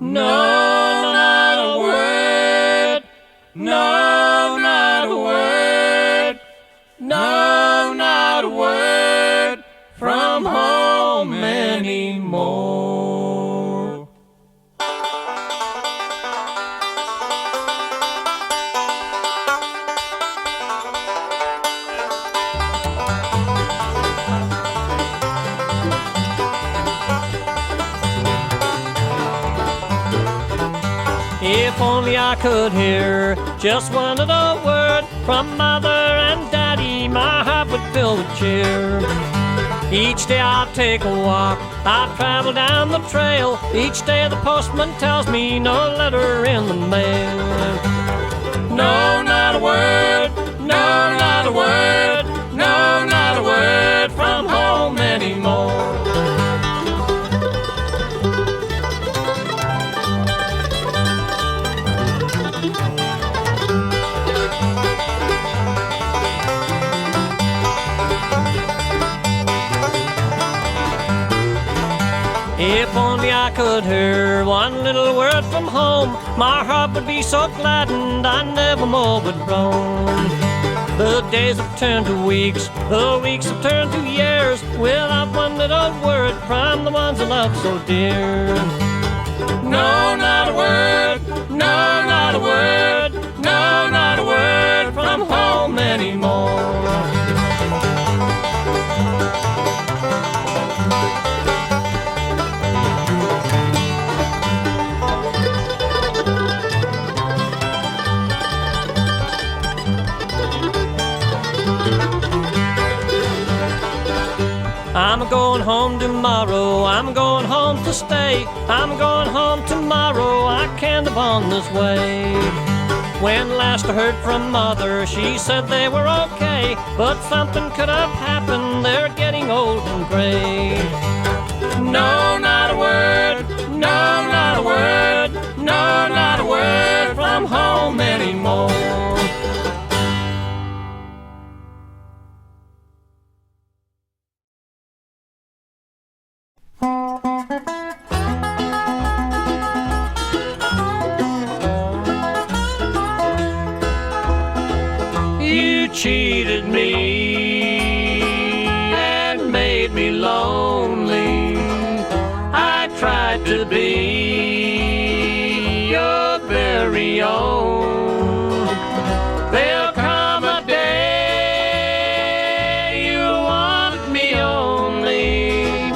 No, not a word. No, not a word. No, not a word from home anymore. If only I could hear just one little word from Mother and Daddy, my heart would fill with cheer. Each day I take a walk, I travel down the trail. Each day the postman tells me no letter in the mail. No, not a word, no, not a word, no, not a word from home anymore. If only I could hear one little word from home, my heart would be so gladdened I never more would roam. The days have turned to weeks, the weeks have turned to years, without one little word from the ones I love so dear. No, not a word, no, not a word, no, not a word from home anymore. I'm going home tomorrow, I'm going home to stay. I'm going home tomorrow, I can't live on this way. When last I heard from Mother, she said they were okay, but something could have happened, they're getting old and gray. No, not a word, no, not a word, no, not a word from home anymore. You cheated me and made me lonely. I tried to be your very own. There'll come a day you'll want me only,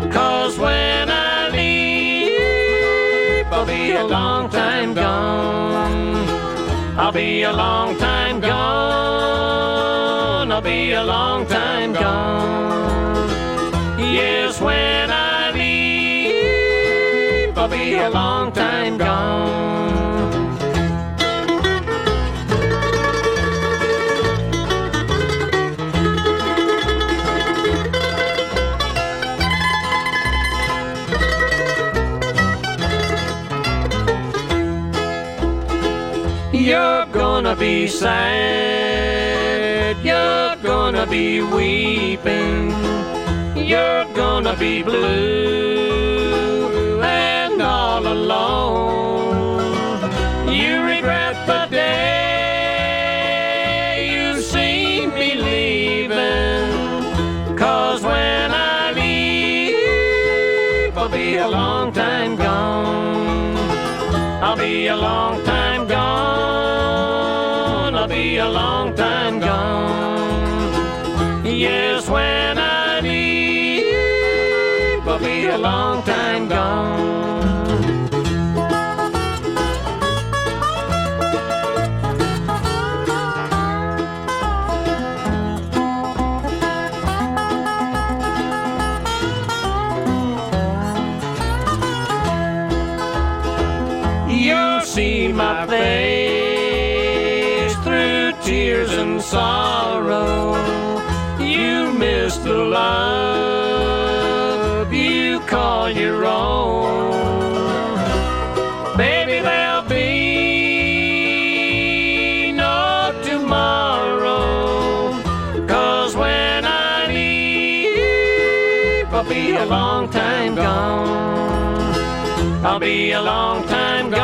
'cause when I leave, I'll be a long time gone. I'll be a long time gone. I'll be a long time gone. Yes, when I leave, I'll be a long time gone. You're gonna be sad, you're gonna be weeping, you're gonna be blue and all alone. You regret the day you seen me leaving, 'cause when I leave, I'll be a long time gone. I'll be a long time gone. I'll be a long time gone. Yes, when I leave, I'll be a long time gone. You'll see my face through tears and sorrow. You miss the love you call your own. Baby, there'll be no tomorrow, 'cause when I leave, I'll be a long time gone. I'll be a long time gone.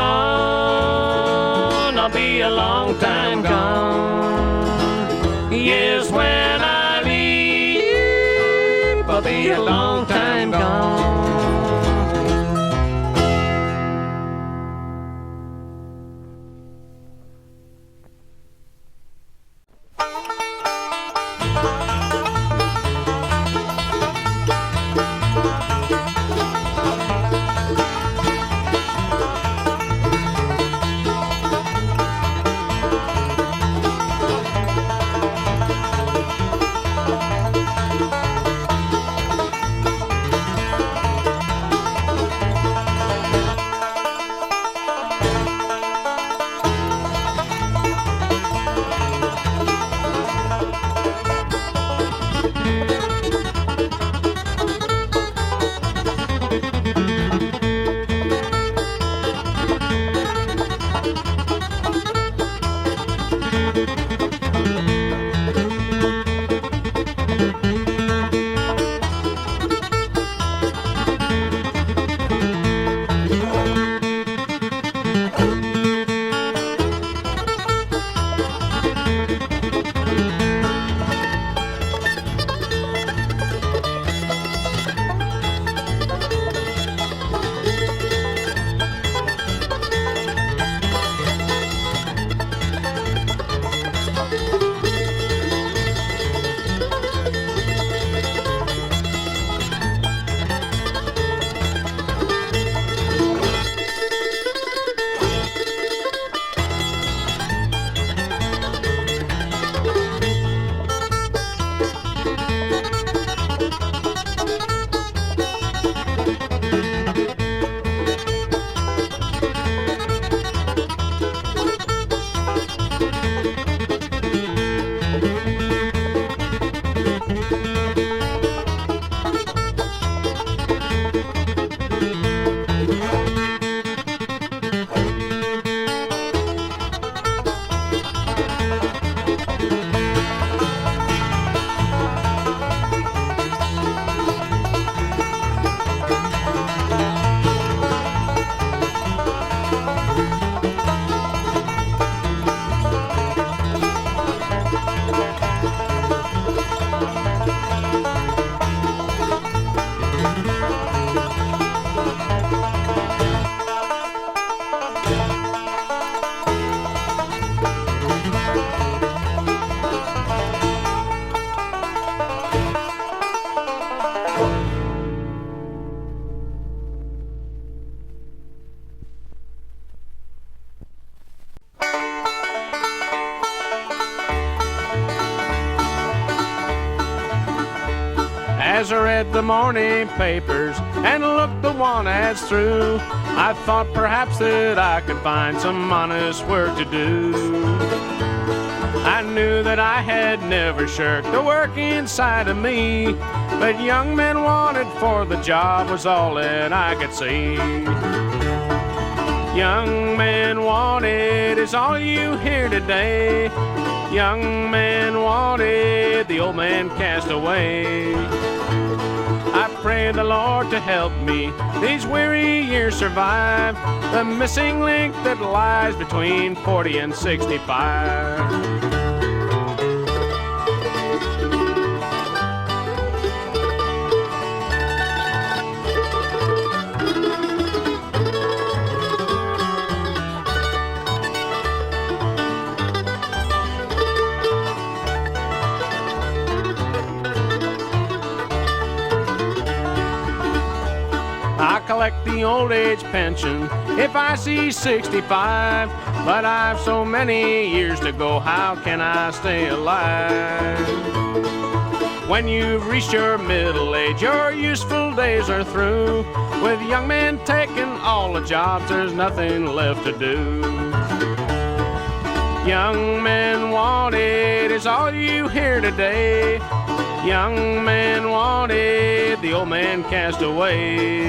I'll be a long time gone. Yes, when I leave, I'll be a long time gone. As I read the morning papers and looked the want ads through, I thought perhaps that I could find some honest work to do. I knew that I had never shirked the work inside of me, but young men wanted for the job was all that I could see. Young men wanted is all you hear today. Young men wanted, the old man cast away. I pray the Lord to help me these weary years survive the missing link that lies between 40 and 65. I collect the old age pension if I see 65, but I've so many years to go, how can I stay alive? When you've reached your middle age, your useful days are through. With young men taking all the jobs, there's nothing left to do. Young men wanted is all you hear today. Young men wanted, the old man cast away.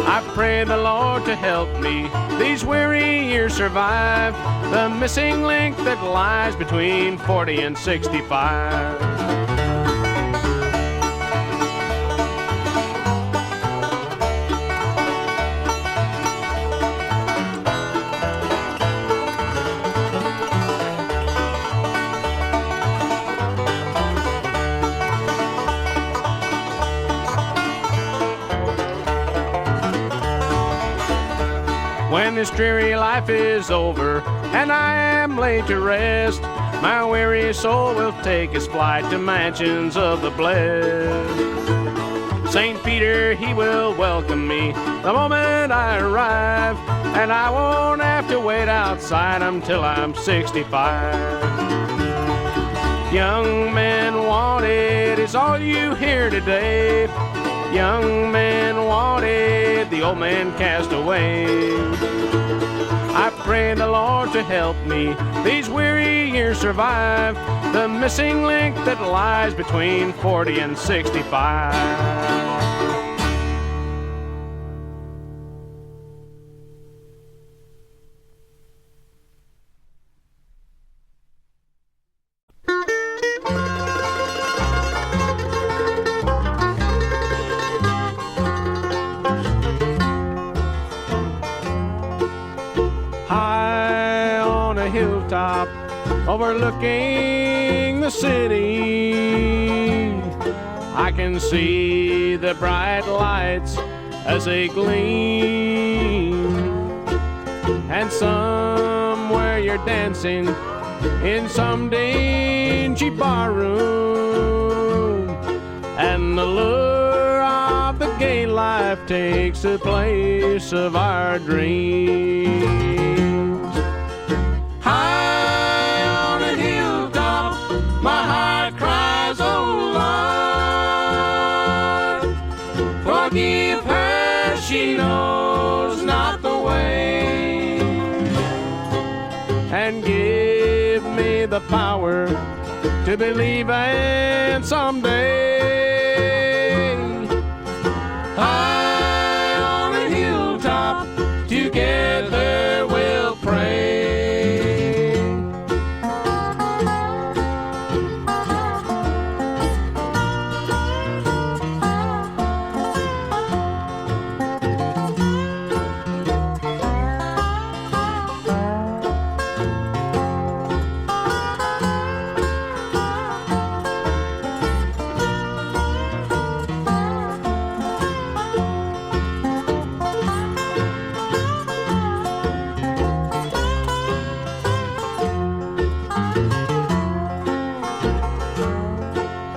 I pray the Lord to help me these weary years survive the missing link that lies between 40 and 65. When this dreary life is over and I am laid to rest, my weary soul will take its flight to mansions of the blessed. St. Peter, he will welcome me the moment I arrive, and I won't have to wait outside until I'm 65. Young men wanted is all you hear today. Young men wanted, the old man cast away. I pray the Lord to help me these weary years survive, the missing link that lies between 40 and 65. Hilltop overlooking the city, I can see the bright lights as they gleam, and somewhere you're dancing in some dingy barroom, and the lure of the gay life takes the place of our dreams. High on a hilltop, my heart cries, oh Lord, forgive her, she knows not the way, and give me the power to believe in someday. High on a hilltop, together we'll pray.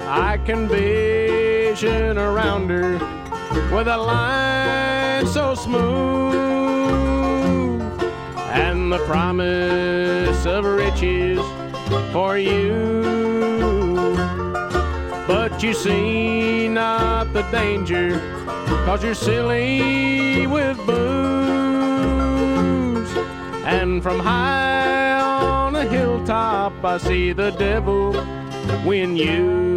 I can vision around her with a line so smooth, and the promise of riches for you. But you see not the danger, 'cause you're silly with booze. And from high on a hilltop I see the devil win you.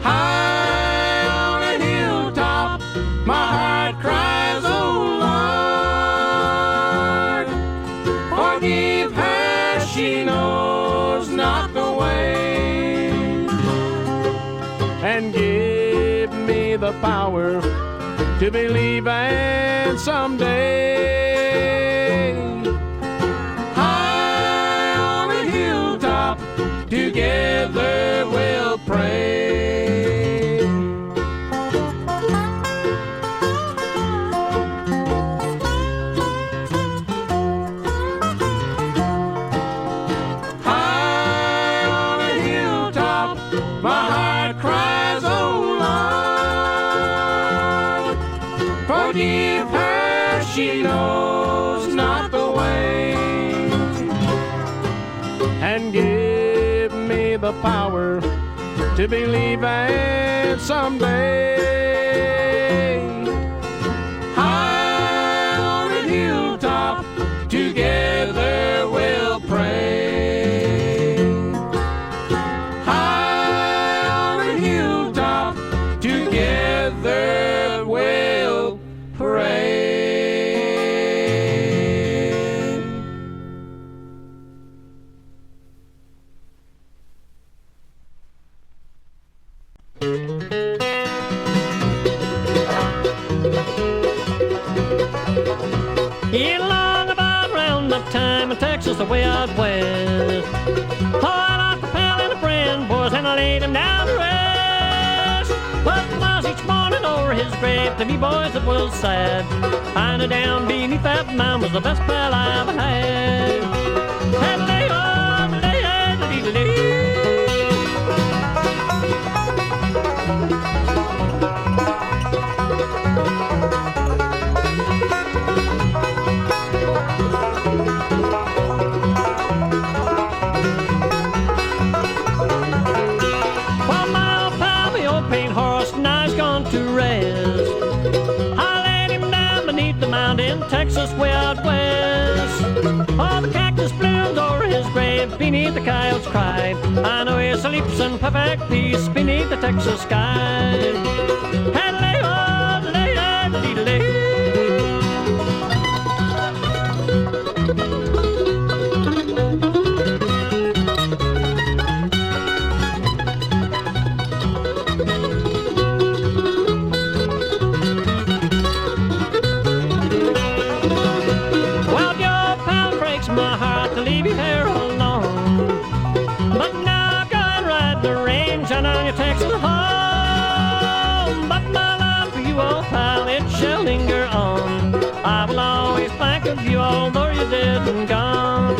High on a hilltop, my heart cries, oh Lord, forgive her, she knows not the way, and give me the power to believe in someday. Together we'll pray. High on a hilltop, my heart cries, oh Lord, forgive her, she knows not the way, and give me the power to believe in someday. High on a hilltop, together we'll pray. High on a hilltop, together we'll pray. Along about round-up time in Texas, the way out west. Oh, I locked a pal and a friend, boys, and I laid him down to rest. But the miles each morning over his grave. To me, boys, it was sad. Finding down beneath that mound was the best pal I ever had. Texas way out west. All the cactus blooms over his grave, beneath the coyotes cry. I know he sleeps in perfect peace beneath the Texas sky. Texas home, but my love for you, old pal, it shall linger on. I will always think of you, although you're dead and gone.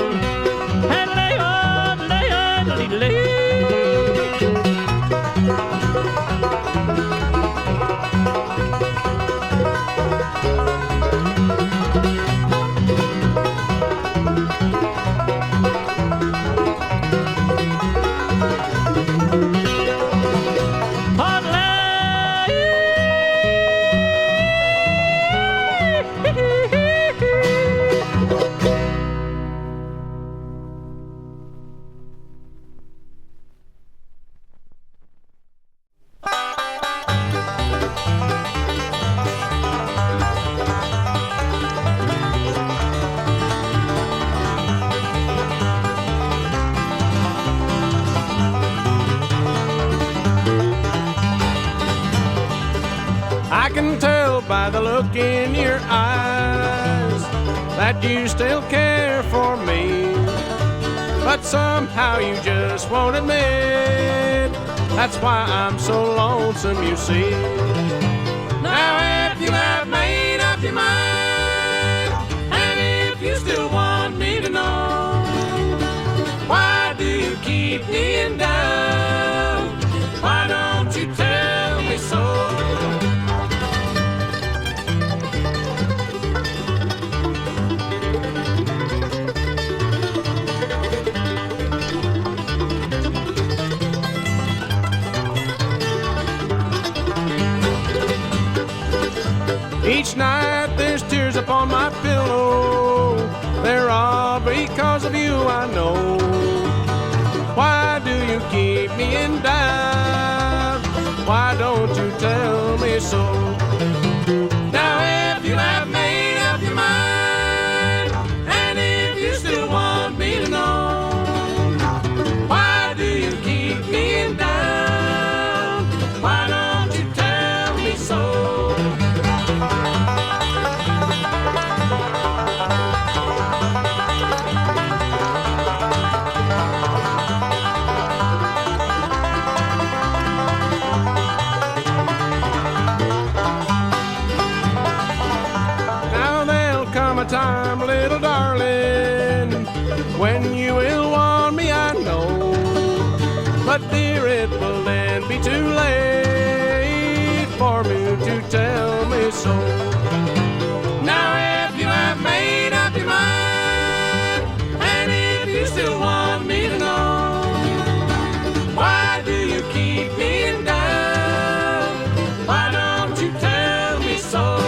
Look in your eyes that you still care for me, but somehow you just won't admit. That's why I'm so lonesome, you see. Now if you have made up your mind, and if you still want me to know, why do you keep me in doubt? Why don't you tell me so? Each night there's tears upon my pillow. They're all because of you, I know. Why do you keep me in doubt? Why don't you tell me so? Now if you have made up your mind, and if you still want me to know, why do you keep me in doubt? Why don't you tell me so? Time, little darling, when you will want me, I know. But dear, it will then be too late for me to tell me so. Now if you have made up your mind, and if you still want me to know, why do you keep me in doubt? Why don't you tell me so?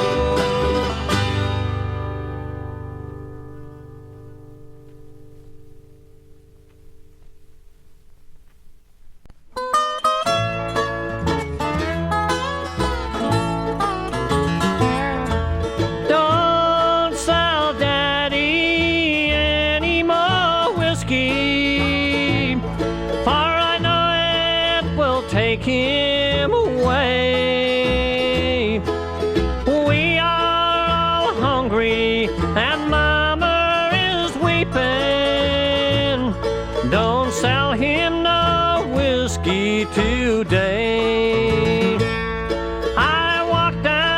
Take him away. We are all hungry and Mama is weeping. Don't sell him no whiskey today. I walked down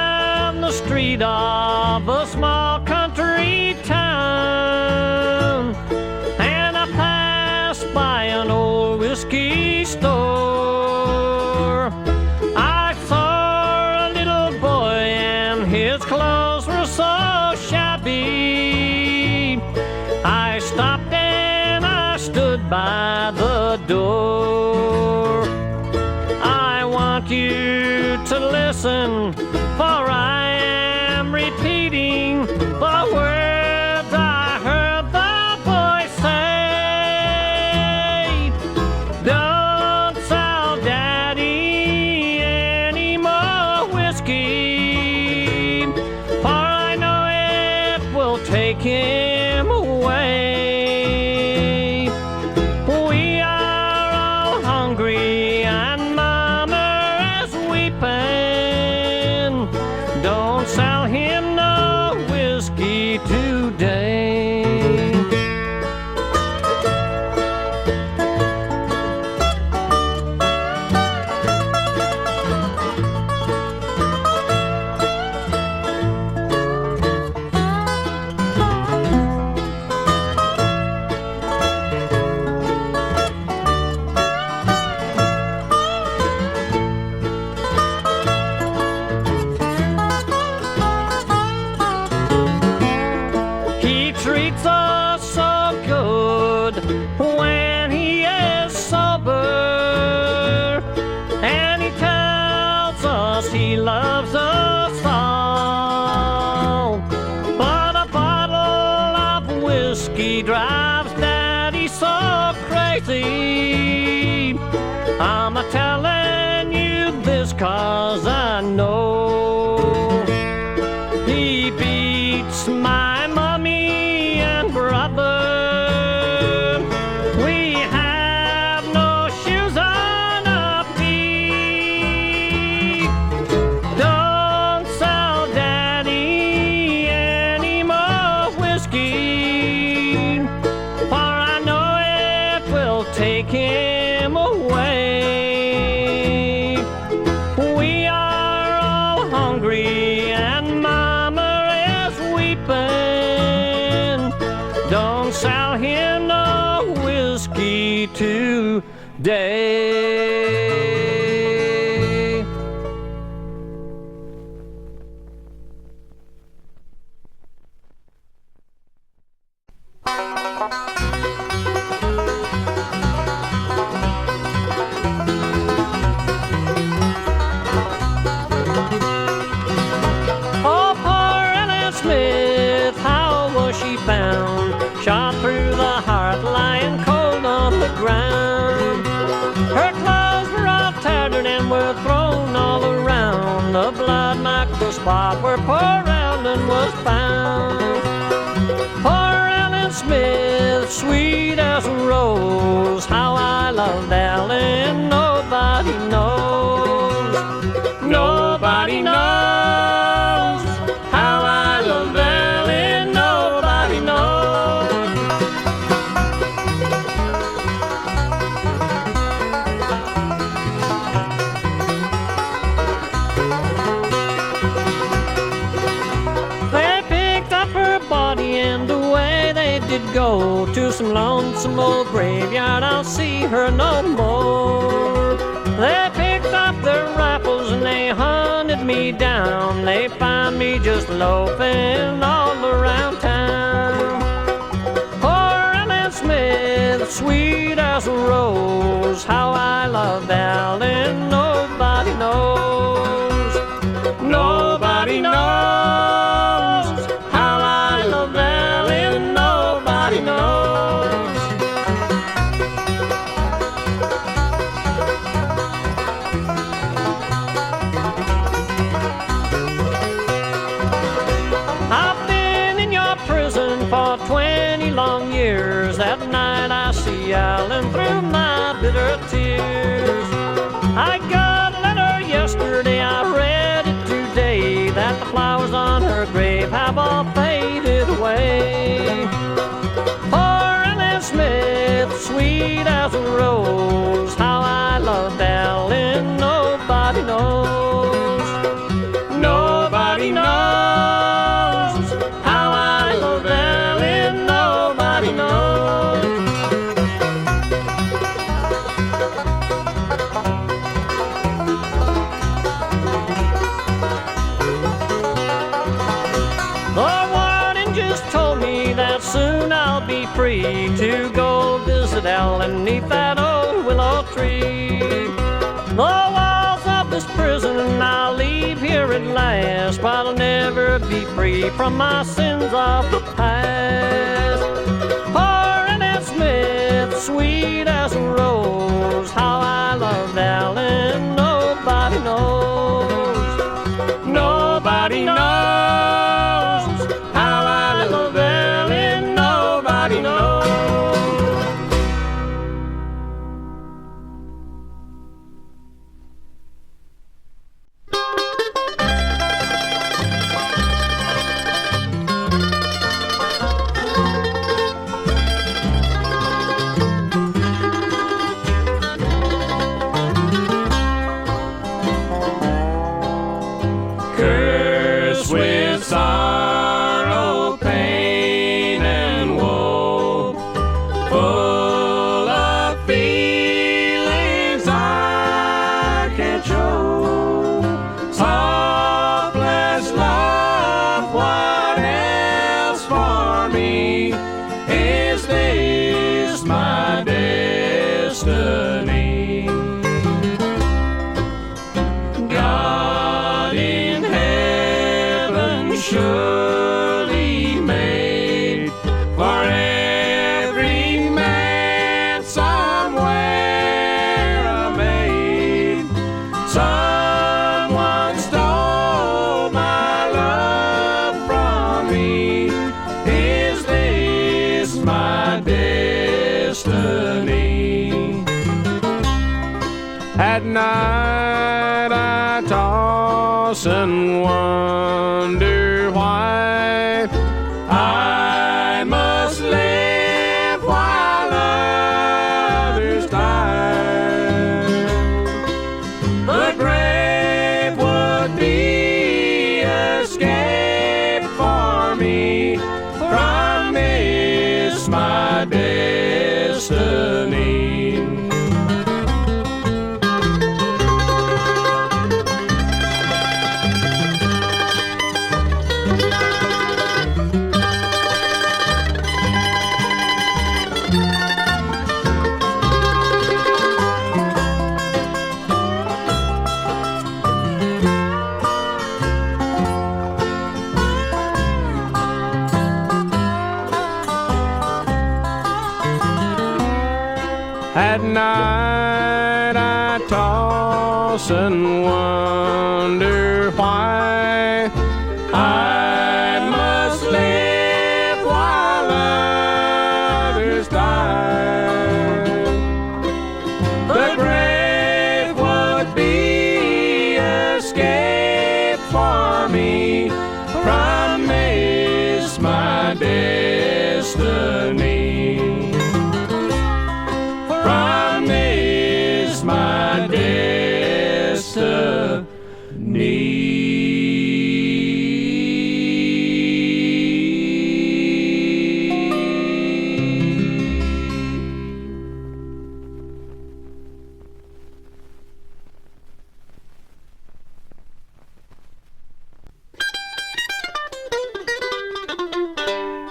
His clothes were so shabby. I stopped and I stood by the door. I want you to listen, for I am repeating the words I heard the boy say. Don't sell Daddy any more whiskey, for I know it will take him away. We are all hungry and Mama is weeping. Don't sell him no whiskey today. He treats us so good when he is sober, and he tells us he loves us all. But a bottle of whiskey drives Daddy so crazy. I'm a telling you this 'cause I know he beats my mommy and brother. We have no shoes on our feet. Don't sell Daddy any more whiskey, for I know it will take him away. We are all hungry and Mama is weeping. Don't sell him no whiskey today. Oh, poor Ellen Smith, how was she found? Shot through the heart, lying cold on the ground. Her clothes were all tattered and were thrown all around. The blood marked the spot where poor Ellen was found. Poor Ellen Smith, sweet as a rose, how I loved Ellen, nobody knows. Nobody knows how I love Ellen, nobody knows. They picked up her body and away they did go to some lonesome old graveyard. I'll see her no more. They picked up their rifles and they hunted me down. They found me just loafing all around town. Poor Ellen Smith, sweet as a rose, how I love Ellen, nobody knows. Nobody knows how I love Ellen, nobody knows. I've been in your prison for 20 long years. That night I see Ellen through my bitter tears. I got free to go visit Ellen neath that old willow tree. The walls of this prison I'll leave here at last, but I'll never be free from my sins of the past. Poor Annette Smith, sweet as a rose, how I loved Ellen, nobody knows. Nobody knows how I love Ellen, nobody knows. Cursed with sorrow, pain, and woe, full of feelings I can't show. Hopeless love, what else for me? Is this my destiny? God in heaven surely made for every man somewhere a maid. Someone stole my love from me. Is this my destiny? At night I toss and wonder why I must live while others die. The grave would be escape for me from this my destiny. At night I toss and wonder why I must live while others die. The grave would be escape for me from this my destiny. From this my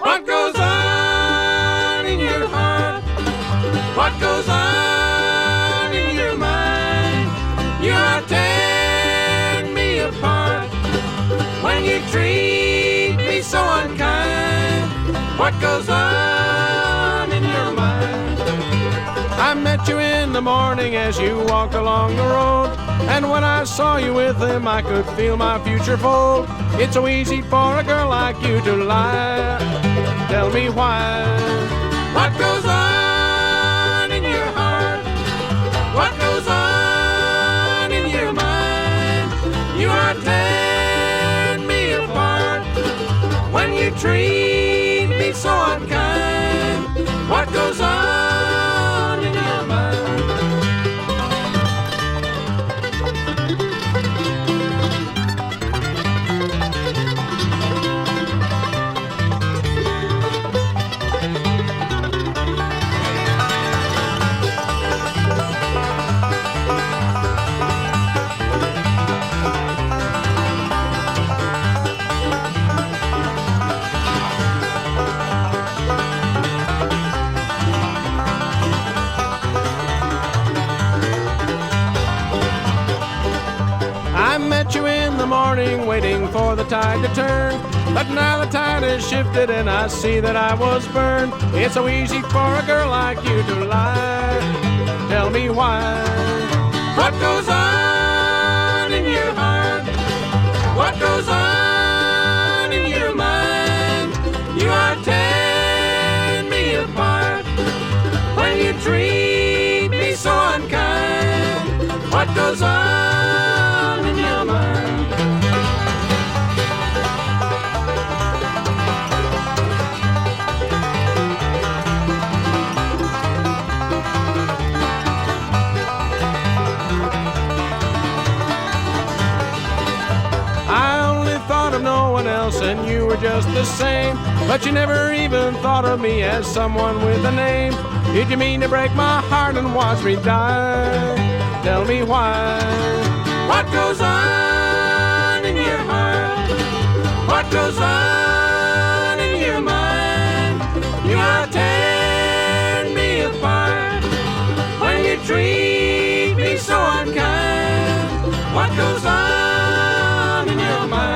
What goes on in your heart? What goes on in your mind? You are tearing me apart when you treat me so unkind. What goes on in your mind? I met you in the morning as you walked along the road, and when I saw you with him, I could feel my future fold. It's so easy for a girl like you to lie. Tell me why. What goes on in your heart? What goes on in your mind? You are tearing me apart when you treat me so unkind. What goes on in your mind? in the morning waiting for the tide to turn. But now the tide has shifted and I see that I was burned. It's so easy for a girl like you to lie. Tell me why. What goes on in your heart? What goes on in your mind? You are tearing me apart when you treat me so unkind. What goes on in your mind? No one else and you were just the same, but you never even thought of me as someone with a name. Did you mean to break my heart and watch me die? Tell me why. What goes on in your heart? What goes on in your mind? You are tearing me apart when you treat me so unkind. What goes on in your mind?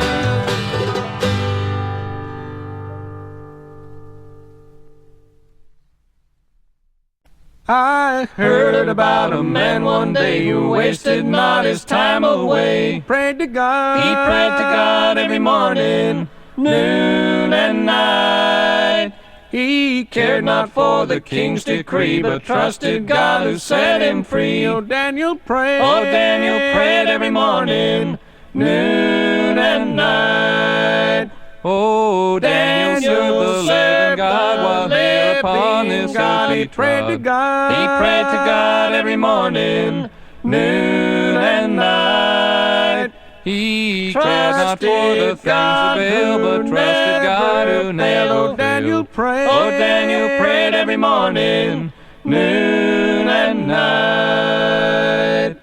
I heard about a man one day who wasted not his time away. Prayed to God. He prayed to God every morning, noon and night. He cared not for the king's decree, but trusted God who set him free. Oh, Daniel prayed. Oh, Daniel prayed every morning, noon and night. Oh, Daniel served the living God while here upon this earth he prayed to God. He prayed to God every morning, noon and night. He cared not for the things of Baal, but trusted God who never failed. Oh, Daniel prayed every morning, noon and night.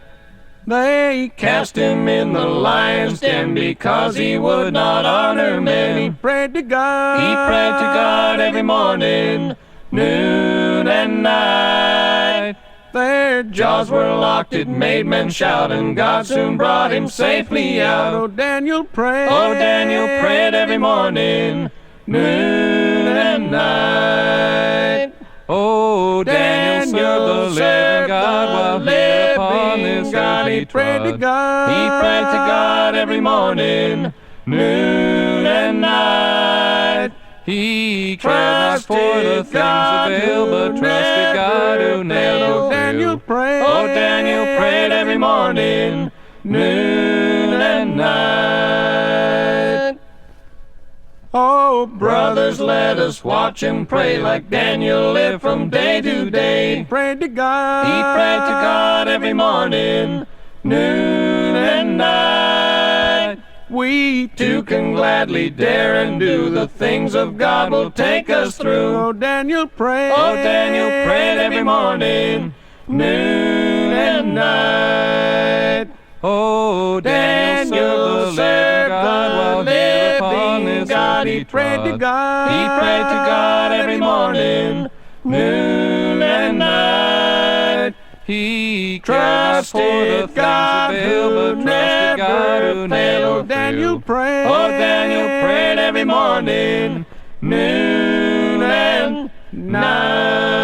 They cast him in the lion's den because he would not honor men. He prayed to God. He prayed to God every morning, noon and night. Their jaws were locked, it made men shout, and God soon brought him safely out. Oh, Daniel prayed. Oh, Daniel prayed every morning, noon and night. Oh, Daniel served the living God while here upon this earth he prayed to God. He prayed to God every morning, noon and night. He cared not for the things of Baal, but trusted God who never failed. Oh, Daniel prayed every morning, noon and night. Oh, brothers, let us watch and pray like Daniel lived from day to day. He prayed to God. He prayed to God every morning, noon and night. We too can gladly dare and do the things of God will take us through. Oh, Daniel prayed. Oh, Daniel prayed every morning, noon and night. Oh, Daniel served the living God. He prayed to God. He prayed to God every morning, noon and night. He trusted God who never failed. Daniel prayed. Oh, Daniel prayed every morning, noon and night.